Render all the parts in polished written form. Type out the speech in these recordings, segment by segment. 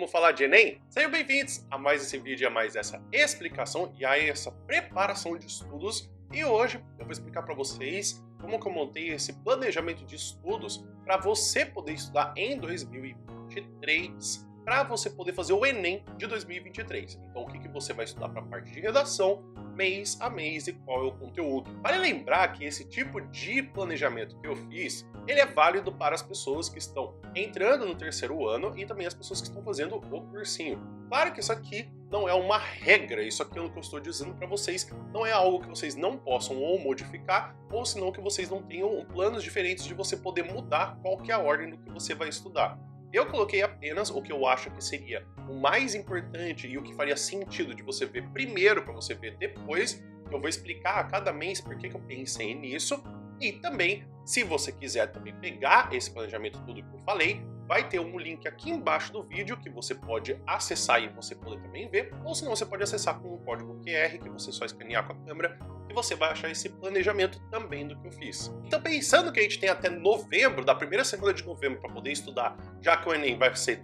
Vamos falar de Enem? Sejam bem-vindos a mais esse vídeo, a mais essa explicação e a essa preparação de estudos. E hoje eu vou explicar para vocês como que eu montei esse planejamento de estudos para você poder estudar em 2023, para você poder fazer o Enem de 2023. Então o que você vai estudar para a parte de redação, mês a mês e qual é o conteúdo. Vale lembrar que esse tipo de planejamento que eu fiz, ele é válido para as pessoas que estão entrando no terceiro ano e também as pessoas que estão fazendo o cursinho. Claro que isso aqui não é uma regra, isso aqui é o que eu estou dizendo para vocês, não é algo que vocês não possam ou modificar, ou senão que vocês não tenham planos diferentes de você poder mudar qual que é a ordem do que você vai estudar. Eu coloquei apenas o que eu acho que seria o mais importante e o que faria sentido de você ver primeiro para você ver depois. Eu vou explicar a cada mês por que eu pensei nisso. E também, se você quiser também pegar esse planejamento tudo que eu falei, vai ter um link aqui embaixo do vídeo que você pode acessar e você poder também ver. Ou senão você pode acessar com um código QR que você só escanear com a câmera e você vai achar esse planejamento também do que eu fiz. Então, pensando que a gente tem até novembro, da primeira semana de novembro, para poder estudar, já que o Enem vai ser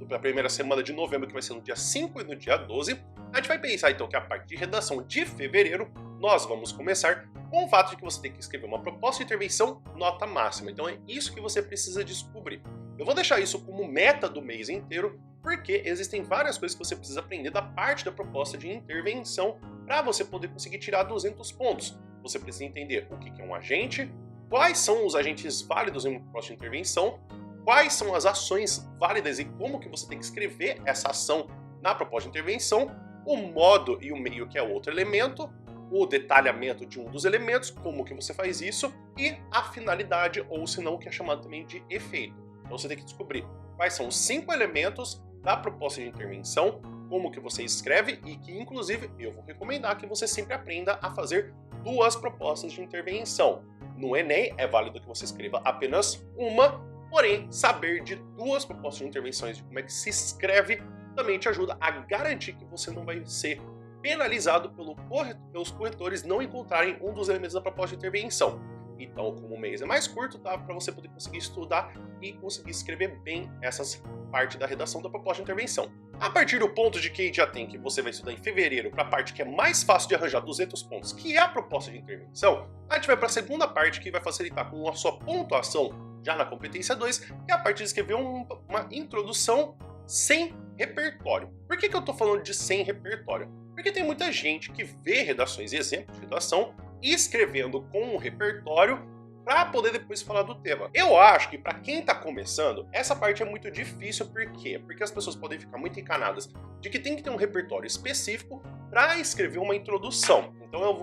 da primeira semana de novembro, que vai ser no dia 5 e no dia 12, a gente vai pensar então que a parte de redação de fevereiro, nós vamos começar com o fato de que você tem que escrever uma proposta de intervenção nota máxima. Então é isso que você precisa descobrir. Eu vou deixar isso como meta do mês inteiro, porque existem várias coisas que você precisa aprender da parte da proposta de intervenção para você poder conseguir tirar 200 pontos. Você precisa entender o que é um agente, quais são os agentes válidos em uma proposta de intervenção, quais são as ações válidas e como que você tem que escrever essa ação na proposta de intervenção, o modo e o meio, que é outro elemento, o detalhamento de um dos elementos, como que você faz isso, e a finalidade, ou se não, o que é chamado também de efeito. Então você tem que descobrir quais são os 5 elementos da proposta de intervenção, como que você escreve e que, inclusive, eu vou recomendar que você sempre aprenda a fazer 2 propostas de intervenção. No Enem, é válido que você escreva apenas uma, porém, saber de 2 propostas de intervenções, de como é que se também te ajuda a garantir que você não vai ser penalizado pelos corretores não encontrarem um dos elementos da proposta de intervenção. Então, como o mês é mais curto, dá para você poder conseguir estudar e conseguir escrever bem essas partes da redação da proposta de intervenção. A partir do ponto de que já tem que você vai estudar em fevereiro, para a parte que é mais fácil de arranjar 200 pontos, que é a proposta de intervenção, a gente vai para a segunda parte que vai facilitar com a sua pontuação já na competência 2, que é a parte de escrever uma introdução sem repertório. Por que eu estou falando de sem repertório? Porque tem muita gente que vê redações e exemplos de redação escrevendo com um repertório para poder depois falar do tema. Eu acho que para quem está começando, essa parte é muito difícil. Por quê? Porque as pessoas podem ficar muito encanadas de que tem que ter um repertório específico para escrever uma introdução. Então eu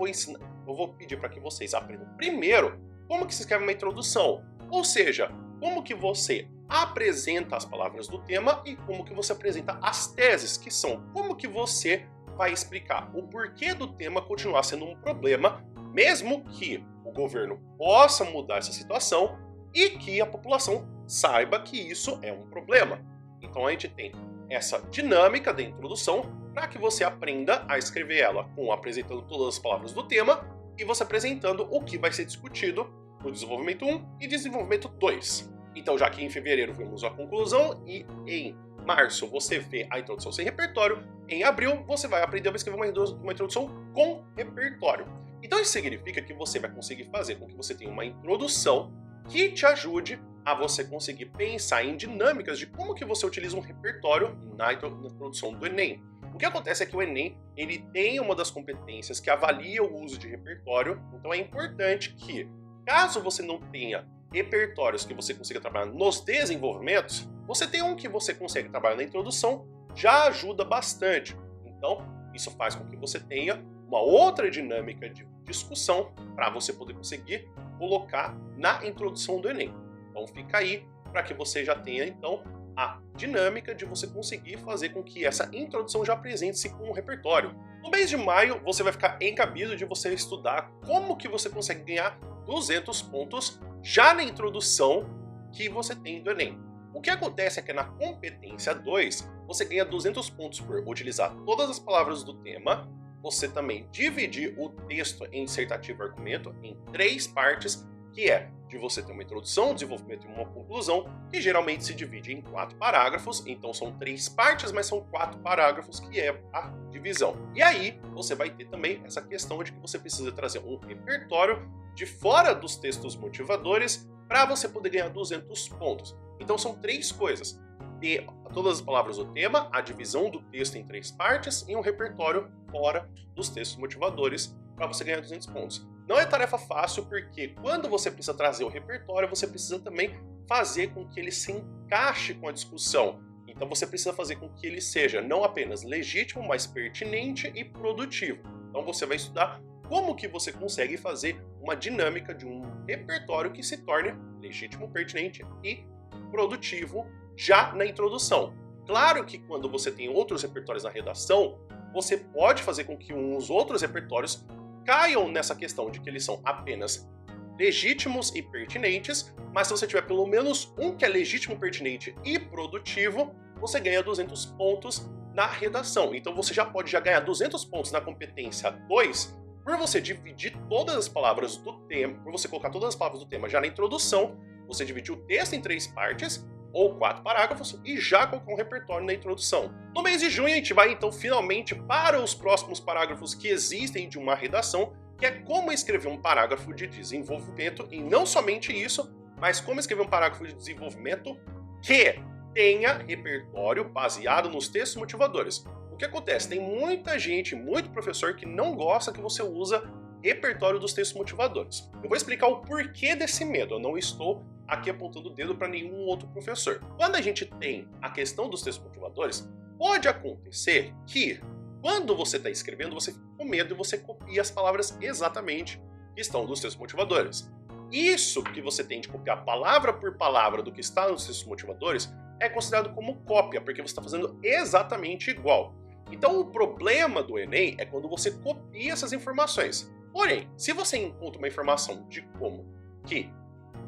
vou pedir para que vocês aprendam primeiro como que se escreve uma introdução. Ou seja, como que você apresenta as palavras do tema e como que você apresenta as teses, que são como que você vai explicar o porquê do tema continuar sendo um problema, mesmo que o governo possa mudar essa situação e que a população saiba que isso é um problema. Então a gente tem essa dinâmica da introdução para que você aprenda a escrever ela apresentando todas as palavras do tema e você apresentando o que vai ser discutido no desenvolvimento 1 e desenvolvimento 2. Então, já que em fevereiro vimos a conclusão e em março você vê a introdução sem repertório, em abril você vai aprender a escrever uma introdução com repertório. Então isso significa que você vai conseguir fazer com que você tenha uma introdução que te ajude a você conseguir pensar em dinâmicas de como que você utiliza um repertório na introdução do Enem. O que acontece é que o Enem ele tem uma das competências que avalia o uso de repertório, então é importante que, caso você não tenha repertórios que você consiga trabalhar nos desenvolvimentos, você tem um que você consegue trabalhar na introdução, já ajuda bastante. Então, isso faz com que você tenha uma outra dinâmica de discussão para você poder conseguir colocar na introdução do Enem. Então, fica aí para que você já tenha, então, a dinâmica de você conseguir fazer com que essa introdução já apresente-se com um repertório. No mês de maio, você vai ficar encabido de você estudar como que você consegue ganhar 200 pontos já na introdução que você tem do Enem. O que acontece é que na competência 2, você ganha 200 pontos por utilizar todas as palavras do tema, você também dividir o texto em dissertativo e argumento em 3 partes que é de você ter uma introdução, um desenvolvimento e uma conclusão, que geralmente se divide em 4 parágrafos, então são 3 partes, mas são 4 parágrafos, que é a divisão. E aí, você vai ter também essa questão de que você precisa trazer um repertório de fora dos textos motivadores para você poder ganhar 200 pontos. Então são 3 coisas: ter todas as palavras do tema, a divisão do texto em 3 partes e um repertório fora dos textos motivadores para você ganhar 200 pontos. Não é tarefa fácil, porque quando você precisa trazer o repertório, você precisa também fazer com que ele se encaixe com a discussão. Então você precisa fazer com que ele seja não apenas legítimo, mas pertinente e produtivo. Então você vai estudar como que você consegue fazer uma dinâmica de um repertório que se torne legítimo, pertinente e produtivo já na introdução. Claro que quando você tem outros repertórios na redação, você pode fazer com que os outros repertórios caiam nessa questão de que eles são apenas legítimos e pertinentes, mas se você tiver pelo menos um que é legítimo, pertinente e produtivo, você ganha 200 pontos na redação. Então você já pode ganhar 200 pontos na competência 2 por você dividir todas as palavras do tema, por você colocar todas as palavras do tema já na introdução, você dividir o texto em 3 partes, ou 4 parágrafos, e já colocar um repertório na introdução. No mês de junho a gente vai então finalmente para os próximos parágrafos que existem de uma redação, que é como escrever um parágrafo de desenvolvimento, e não somente isso, mas como escrever um parágrafo de desenvolvimento que tenha repertório baseado nos textos motivadores. O que acontece? Tem muita gente, muito professor que não gosta que você usa repertório dos textos motivadores. Eu vou explicar o porquê desse medo, eu não estou aqui apontando o dedo para nenhum outro professor. Quando a gente tem a questão dos textos motivadores, pode acontecer que, quando você está escrevendo, você fica com medo e você copia as palavras exatamente que estão nos textos motivadores. Isso que você tem de copiar palavra por palavra do que está nos textos motivadores é considerado como cópia, porque você está fazendo exatamente igual. Então o problema do Enem é quando você copia essas informações. Porém, se você encontra uma informação de como que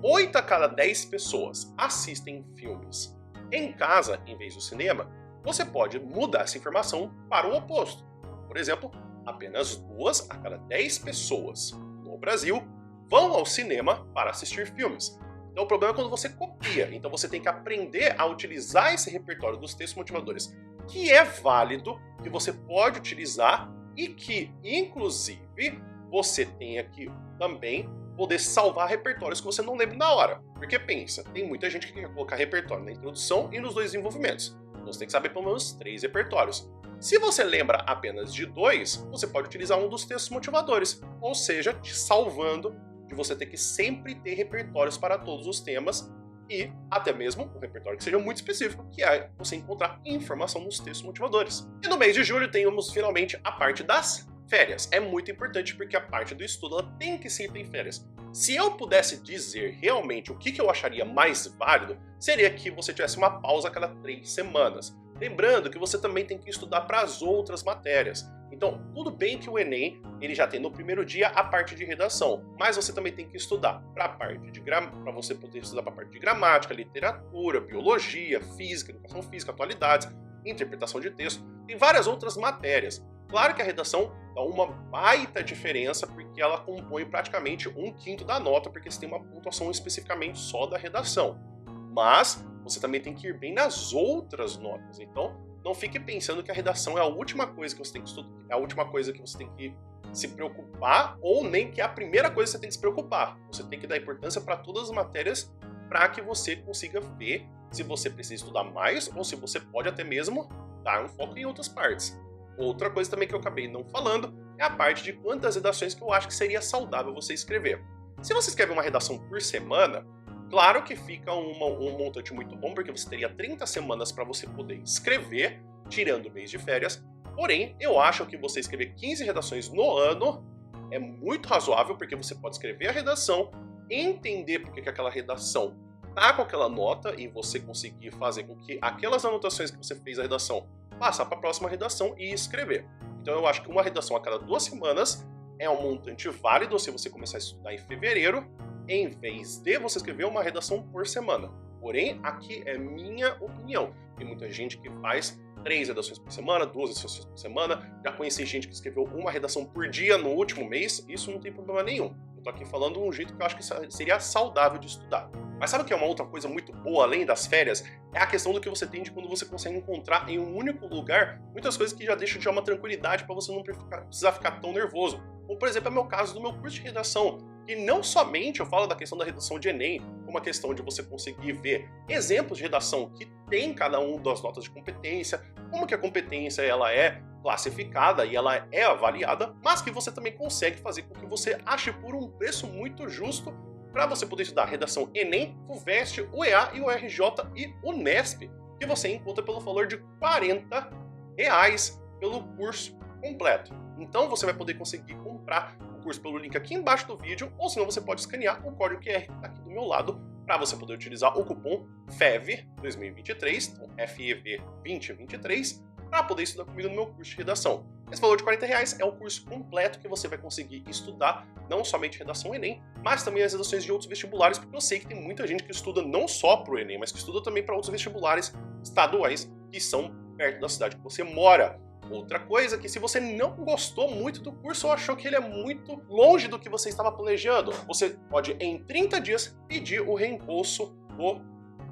8 a cada 10 pessoas assistem filmes em casa em vez do cinema, você pode mudar essa informação para o oposto. Por exemplo, apenas 2 a cada 10 pessoas no Brasil vão ao cinema para assistir filmes. Então o problema é quando você copia. Então você tem que aprender a utilizar esse repertório dos textos motivadores, que é válido, que você pode utilizar e que, inclusive, você tenha que também poder salvar repertórios que você não lembra na hora. Porque pensa, tem muita gente que quer colocar repertório na introdução e nos 2 desenvolvimentos. Então você tem que saber pelo menos 3 repertórios. Se você lembra apenas de 2, você pode utilizar um dos textos motivadores, ou seja, te salvando de você ter que sempre ter repertórios para todos os temas e até mesmo um repertório que seja muito específico, que é você encontrar informação nos textos motivadores. E no mês de julho temos finalmente a parte das férias. É muito importante porque a parte do estudo ela tem que ser em férias. Se eu pudesse dizer realmente o que eu acharia mais válido, seria que você tivesse uma pausa a cada 3 semanas. Lembrando que você também tem que estudar para as outras matérias. Então, tudo bem que o Enem ele já tem no primeiro dia a parte de redação, mas você também tem que estudar para a parte de para você poder estudar para a parte de gramática, literatura, biologia, física, educação física, atualidades, interpretação de texto, tem várias outras matérias. Claro que a redação dá uma baita diferença porque ela compõe praticamente 1/5 da nota, porque você tem uma pontuação especificamente só da redação. Mas você também tem que ir bem nas outras notas. Então, não fique pensando que a redação é a última coisa que você tem que estudar, é a última coisa que você tem que se preocupar, ou nem que é a primeira coisa que você tem que se preocupar. Você tem que dar importância para todas as matérias para que você consiga ver se você precisa estudar mais ou se você pode até mesmo dar um foco em outras partes. Outra coisa também que eu acabei não falando é a parte de quantas redações que eu acho que seria saudável você escrever. Se você escreve uma redação por semana, claro que fica um montante muito bom, porque você teria 30 semanas para você poder escrever, tirando o mês de férias. Porém, eu acho que você escrever 15 redações no ano é muito razoável, porque você pode escrever a redação, entender porque que aquela redação tá com aquela nota e você conseguir fazer com que aquelas anotações que você fez a redação passar para a próxima redação e escrever. Então eu acho que uma redação a cada 2 semanas é um montante válido se você começar a estudar em fevereiro, em vez de você escrever uma redação por semana. Porém, aqui é minha opinião. Tem muita gente que faz 3 redações por semana, 2 redações por semana. Já conheci gente que escreveu uma redação por dia no último mês. Isso não tem problema nenhum. tô aqui falando um jeito que eu acho que seria saudável de estudar. Mas sabe o que é uma outra coisa muito boa, além das férias? É a questão do que você tem de quando você consegue encontrar em um único lugar muitas coisas que já deixam de dar uma tranquilidade para você não precisar ficar tão nervoso. Como, por exemplo, é o meu caso do meu curso de redação. E não somente eu falo da questão da redação de Enem, como a questão de você conseguir ver exemplos de redação que tem cada um das notas de competência, como que a competência ela é classificada e ela é avaliada, mas que você também consegue fazer com que você ache por um preço muito justo para você poder estudar redação Enem, FUVEST, UEA e URJ e Unesp, que você encontra pelo valor de R$ 40 pelo curso completo. Então você vai poder conseguir comprar o curso pelo link aqui embaixo do vídeo, ou senão você pode escanear o código QR que está aqui do meu lado para você poder utilizar o cupom FEV 2023, então FEV 2023, para poder estudar comigo no meu curso de redação. Esse valor de R$ 40 é o curso completo que você vai conseguir estudar, não somente redação Enem, mas também as redações de outros vestibulares, porque eu sei que tem muita gente que estuda não só para o Enem, mas que estuda também para outros vestibulares estaduais que são perto da cidade que você mora. Outra coisa que se você não gostou muito do curso ou achou que ele é muito longe do que você estava planejando, você pode em 30 dias pedir o reembolso do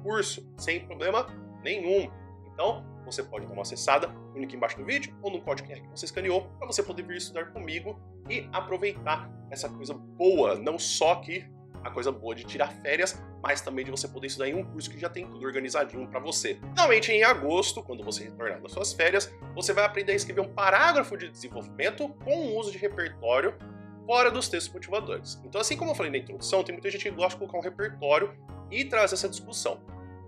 curso, sem problema nenhum. Então, você pode dar uma acessada no link embaixo do vídeo ou no código QR que você escaneou para você poder vir estudar comigo e aproveitar essa coisa boa, não só que a coisa boa de tirar férias, mas também de você poder estudar em um curso que já tem tudo organizadinho para você. Finalmente, em agosto, quando você retornar das suas férias, você vai aprender a escrever um parágrafo de desenvolvimento com o uso de repertório fora dos textos motivadores. Então, assim como eu falei na introdução, tem muita gente que gosta de colocar um repertório e trazer essa discussão.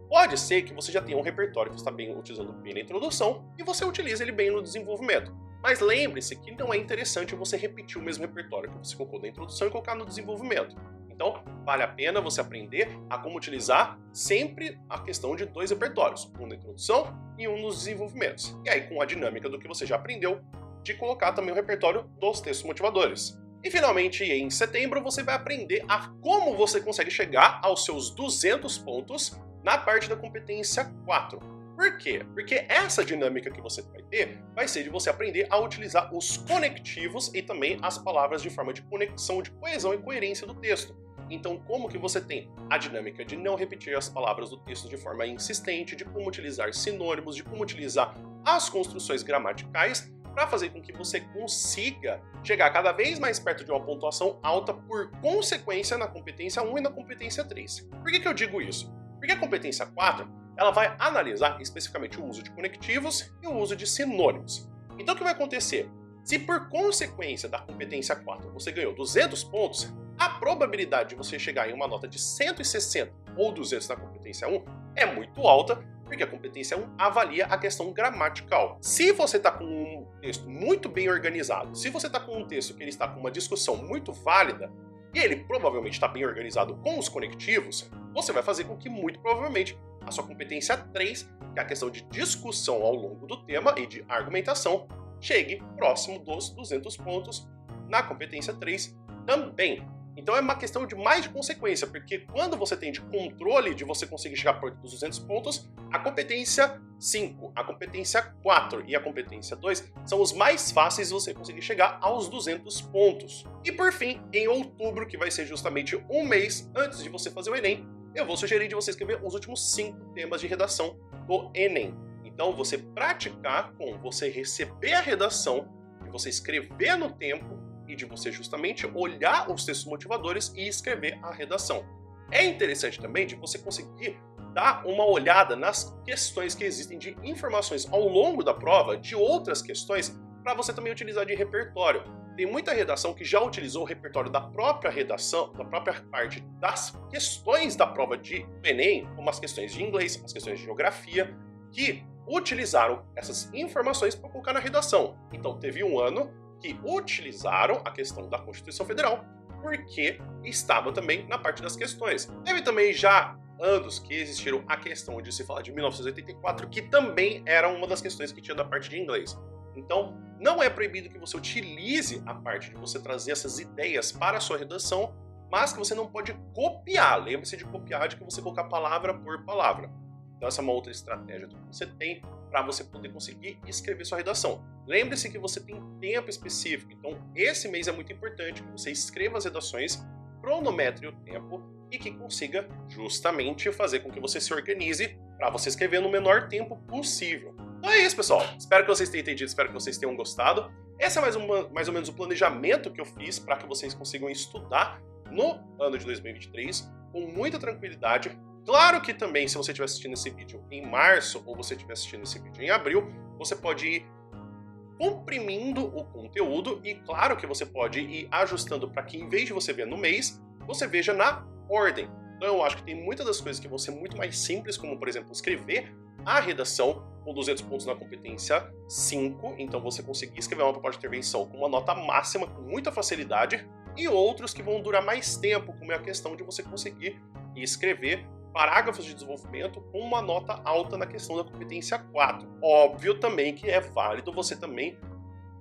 Pode ser que você já tenha um repertório que está bem utilizando bem na introdução e você utiliza ele bem no desenvolvimento. Mas lembre-se que não é interessante você repetir o mesmo repertório que você colocou na introdução e colocar no desenvolvimento. Então, vale a pena você aprender a como utilizar sempre a questão de 2 repertórios, um na introdução e um nos desenvolvimentos. E aí, com a dinâmica do que você já aprendeu, de colocar também o repertório dos textos motivadores. E finalmente, em setembro, você vai aprender a como você consegue chegar aos seus 200 pontos na parte da competência 4. Por quê? Porque essa dinâmica que você vai ter vai ser de você aprender a utilizar os conectivos e também as palavras de forma de conexão, de coesão e coerência do texto. Então, como que você tem a dinâmica de não repetir as palavras do texto de forma insistente, de como utilizar sinônimos, de como utilizar as construções gramaticais, para fazer com que você consiga chegar cada vez mais perto de uma pontuação alta por consequência na competência 1 e na competência 3. Por que eu digo isso? Porque a competência 4, ela vai analisar especificamente o uso de conectivos e o uso de sinônimos. Então o que vai acontecer? Se por consequência da competência 4 você ganhou 200 pontos, a probabilidade de você chegar em uma nota de 160 ou 200 na competência 1 é muito alta, porque a competência 1 avalia a questão gramatical. Se você está com um texto muito bem organizado, se você está com um texto que ele está com uma discussão muito válida, e ele provavelmente está bem organizado com os conectivos, você vai fazer com que, muito provavelmente, a sua competência 3, que é a questão de discussão ao longo do tema e de argumentação, chegue próximo dos 200 pontos na competência 3 também. Então é uma questão de mais de consequência, porque quando você tem de controle de você conseguir chegar perto dos 200 pontos, a competência 5, a competência 4 e a competência 2 são os mais fáceis de você conseguir chegar aos 200 pontos. E por fim, em outubro, que vai ser justamente um mês antes de você fazer o Enem, eu vou sugerir de você escrever os últimos 5 temas de redação do Enem. Então você praticar com você receber a redação, e você escrever no tempo, e de você justamente olhar os textos motivadores e escrever a redação. É interessante também de você conseguir dar uma olhada nas questões que existem de informações ao longo da prova, de outras questões, para você também utilizar de repertório. Tem muita redação que já utilizou o repertório da própria redação, da própria parte das questões da prova de Enem, como as questões de inglês, as questões de geografia, que utilizaram essas informações para colocar na redação. Então teve um ano que utilizaram a questão da Constituição Federal, porque estava também na parte das questões. Teve também já anos que existiram a questão de se falar de 1984, que também era uma das questões que tinha da parte de inglês. Então, não é proibido que você utilize a parte de você trazer essas ideias para a sua redação, mas que você não pode copiar. Lembre-se de copiar, de que você colocar palavra por palavra. Então essa é uma outra estratégia que você tem para você poder conseguir escrever sua redação. Lembre-se que você tem tempo específico, então esse mês é muito importante que você escreva as redações cronometre o tempo e que consiga justamente fazer com que você se organize para você escrever no menor tempo possível. Então é isso, pessoal. Espero que vocês tenham entendido, espero que vocês tenham gostado. Esse é mais ou menos o planejamento que eu fiz para que vocês consigam estudar no ano de 2023 com muita tranquilidade. Claro que também, se você estiver assistindo esse vídeo em março ou você estiver assistindo esse vídeo em abril, você pode ir comprimindo o conteúdo e claro que você pode ir ajustando para que em vez de você ver no mês, você veja na ordem. Então eu acho que tem muitas das coisas que vão ser muito mais simples, como por exemplo, escrever a redação com 200 pontos na competência 5, então você conseguir escrever uma proposta de intervenção com uma nota máxima com muita facilidade, e outros que vão durar mais tempo, como é a questão de você conseguir escrever parágrafos de desenvolvimento com uma nota alta na questão da competência 4. Óbvio também que é válido você também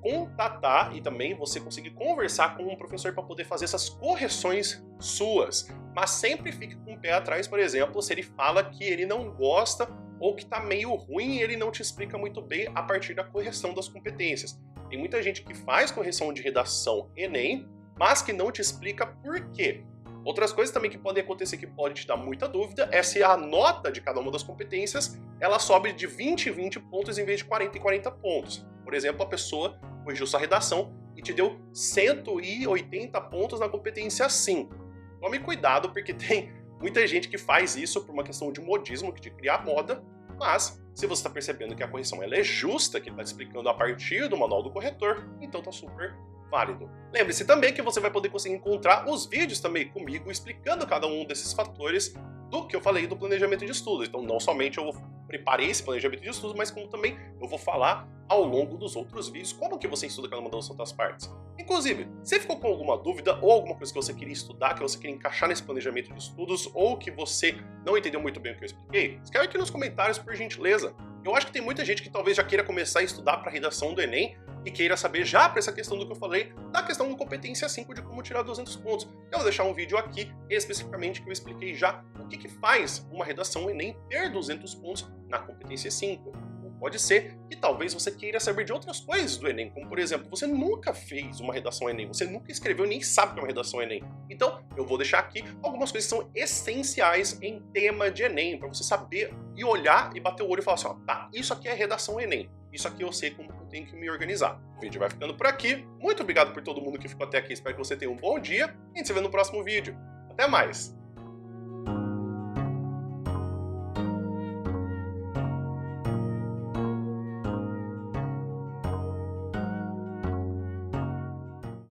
contatar e também você conseguir conversar com um professor para poder fazer essas correções suas. Mas sempre fique com o pé atrás, por exemplo, se ele fala que ele não gosta ou que está meio ruim e ele não te explica muito bem a partir da correção das competências. Tem muita gente que faz correção de redação Enem, mas que não te explica por quê. Outras coisas também que podem acontecer que pode te dar muita dúvida é se a nota de cada uma das competências ela sobe de 20 em 20 pontos em vez de 40 em 40 pontos. Por exemplo, a pessoa corrigiu sua redação e te deu 180 pontos na competência 5. Tome cuidado porque tem muita gente que faz isso por uma questão de modismo, de criar moda, mas se você está percebendo que a correção ela é justa, que ele está explicando a partir do manual do corretor, então está super válido. Lembre-se também que você vai poder conseguir encontrar os vídeos também comigo explicando cada um desses fatores do que eu falei do planejamento de estudos. Então não somente eu preparei esse planejamento de estudos, mas como também eu vou falar ao longo dos outros vídeos como que você estuda cada uma das outras partes. Inclusive, se ficou com alguma dúvida ou alguma coisa que você queria estudar, que você queria encaixar nesse planejamento de estudos ou que você não entendeu muito bem o que eu expliquei, escreve aqui nos comentários por gentileza. Eu acho que tem muita gente que talvez já queira começar a estudar para a redação do Enem e queira saber já para essa questão do que eu falei, da questão da competência 5 de como tirar 200 pontos. Eu vou deixar um vídeo aqui, especificamente, que eu expliquei já o que faz uma redação Enem ter 200 pontos na competência 5. Ou pode ser que talvez você queira saber de outras coisas do Enem, como por exemplo, você nunca fez uma redação Enem, você nunca escreveu nem sabe o que é uma redação Enem. Então, eu vou deixar aqui algumas coisas que são essenciais em tema de Enem, para você saber e olhar e bater o olho e falar assim, ó, tá, isso aqui é redação Enem. Isso aqui eu sei como eu tenho que me organizar. O vídeo vai ficando por aqui. Muito obrigado por todo mundo que ficou até aqui. Espero que você tenha um bom dia. E a gente se vê no próximo vídeo. Até mais!